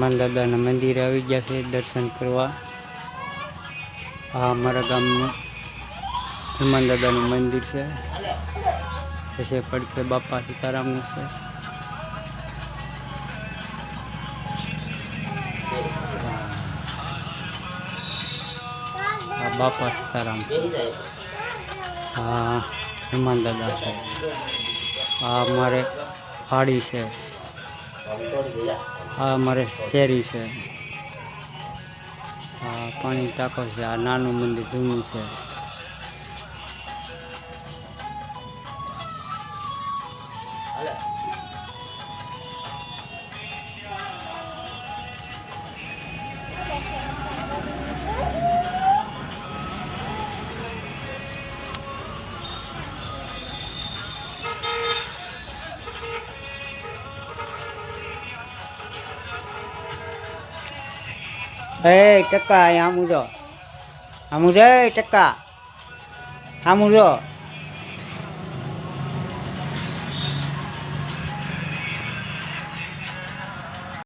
હનુમાન દાદાના મંદિરે આવી ગયા છે દર્શન કરવા। આ અમારા ગામનું હનુમાન દાદાનું મંદિર છે। પછી પડખે બાપા સીતારામનું છે। આ બાપા સીતારામ છે। આ હનુમાન દાદા છે। આ અમારે ફાડી છે। આ અમારે શેરી છે। આ પાણી ટાંકો છે। આ નાનું મંદિર જૂનું છે। એ ટકા આમ જો, આમ જો ટકા, આમ જો।